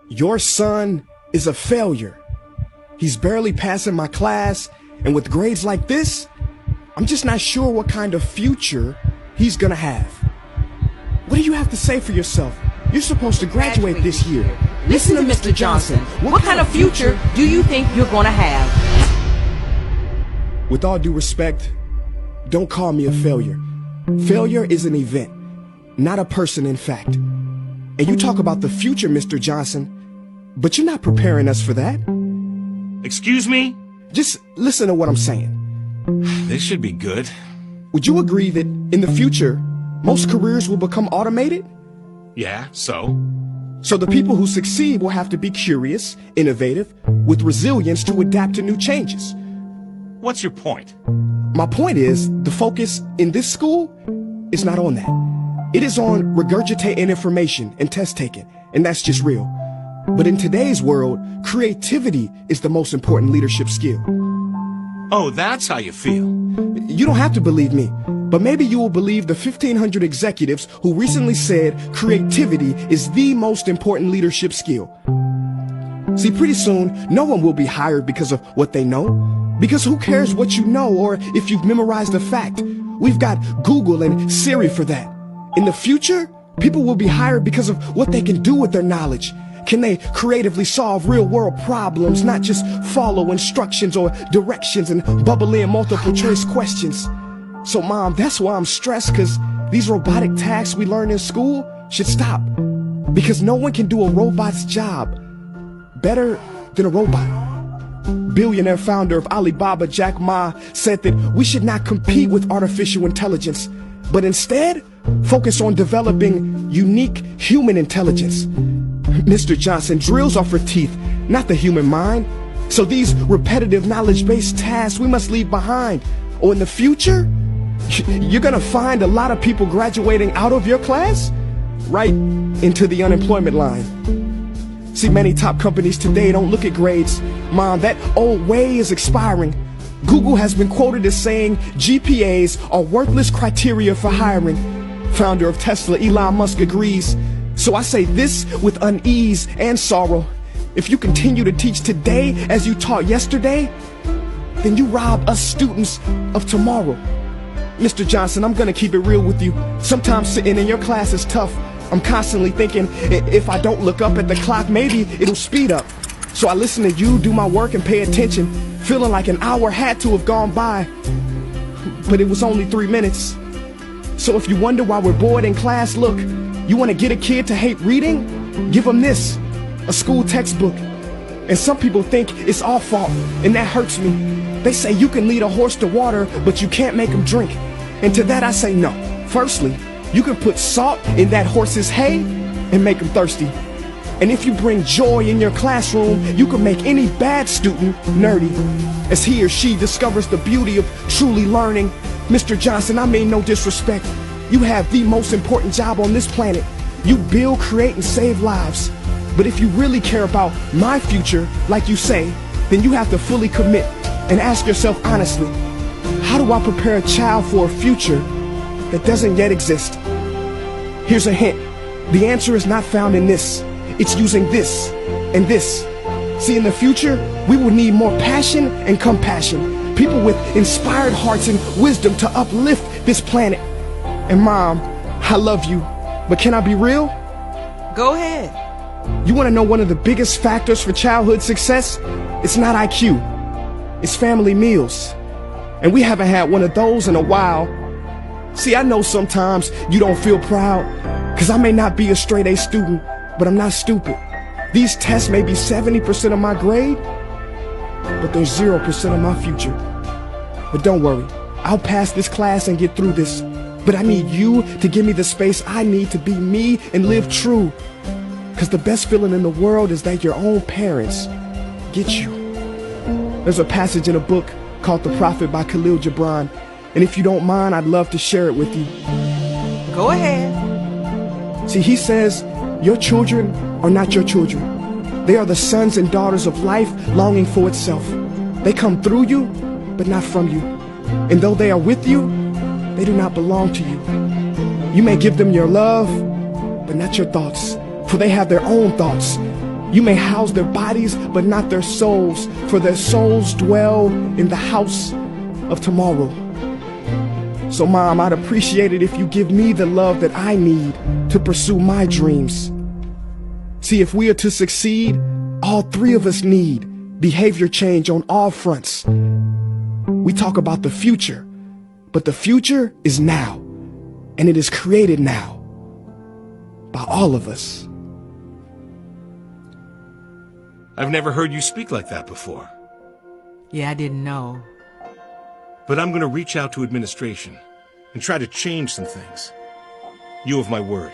Your son is a failure. He's barely passing my class, and with grades like this, I'm just not sure what kind of future he's gonna have. What do you have to say for yourself? You're supposed to graduate this year. Listen to Mr. Johnson. What kind of future do you think you're gonna have? With all due respect, don't call me a failure. Failure is an event, not a person, in fact. And you talk about the future, Mr. Johnson, but you're not preparing us for that. Excuse me? Just listen to what I'm saying. This should be good. Would you agree that in the future, most careers will become automated? Yeah, so? So the people who succeed will have to be curious, innovative, with resilience to adapt to new changes. What's your point? My point is, the focus in this school is not on that. It is on regurgitating information and test taking, and that's just real. But in today's world, creativity is the most important leadership skill. Oh, that's how you feel. You don't have to believe me, but maybe you will believe the 1,500 executives who recently said creativity is the most important leadership skill. See, pretty soon, no one will be hired because of what they know. Because who cares what you know or if you've memorized a fact? We've got Google and Siri for that. In the future, people will be hired because of what they can do with their knowledge. Can they creatively solve real-world problems, not just follow instructions or directions and bubble in multiple choice questions? So, Mom, that's why I'm stressed, because these robotic tasks we learn in school should stop. Because no one can do a robot's job better than a robot. Billionaire founder of Alibaba, Jack Ma, said that we should not compete with artificial intelligence, but instead focus on developing unique human intelligence. Mr. Johnson, drills are for teeth, not the human mind. So these repetitive knowledge-based tasks we must leave behind. Or in the future, you're gonna find a lot of people graduating out of your class right into the unemployment line. See, many top companies today don't look at grades. Mom, that old way is expiring. Google has been quoted as saying GPAs are worthless criteria for hiring. Founder of Tesla, Elon Musk, agrees. So I say this with unease and sorrow. If you continue to teach today as you taught yesterday, then you rob us students of tomorrow. Mr. Johnson, I'm gonna keep it real with you. Sometimes sitting in your class is tough. I'm constantly thinking, if I don't look up at the clock, maybe it'll speed up. So I listen to you, do my work, and pay attention, feeling like an hour had to have gone by. But it was only 3 minutes. So if you wonder why we're bored in class, look, you want to get a kid to hate reading? Give them this, a school textbook. And some people think it's our fault, and that hurts me. They say you can lead a horse to water, but you can't make him drink. And to that I say no. Firstly, you can put salt in that horse's hay and make him thirsty. And if you bring joy in your classroom, you can make any bad student nerdy, as he or she discovers the beauty of truly learning. Mr. Johnson, I mean no disrespect. You have the most important job on this planet. You build, create, and save lives. But if you really care about my future, like you say, then you have to fully commit and ask yourself honestly, how do I prepare a child for a future that doesn't yet exist? Here's a hint. The answer is not found in this. It's using this and this. See, in the future, we will need more passion and compassion. People with inspired hearts and wisdom to uplift this planet. And Mom, I love you, but can I be real? Go ahead. You want to know one of the biggest factors for childhood success? It's not IQ. It's family meals. And we haven't had one of those in a while. See, I know sometimes you don't feel proud, because I may not be a straight A student, but I'm not stupid. These tests may be 70% of my grade, but they're 0% of my future. But don't worry, I'll pass this class and get through this. But I need you to give me the space I need to be me and live true. Because the best feeling in the world is that your own parents get you. There's a passage in a book called The Prophet by Khalil Gibran. And if you don't mind, I'd love to share it with you. Go ahead. See, he says, your children are not your children. They are the sons and daughters of life longing for itself. They come through you, but not from you. And though they are with you, they do not belong to you. You may give them your love, but not your thoughts, for they have their own thoughts. You may house their bodies, but not their souls, for their souls dwell in the house of tomorrow. So, Mom, I'd appreciate it if you give me the love that I need to pursue my dreams. See, if we are to succeed, all three of us need behavior change on all fronts. We talk about the future, but the future is now, and it is created now by all of us. I've never heard you speak like that before. Yeah, I didn't know. But I'm going to reach out to administration and try to change some things. You have my word.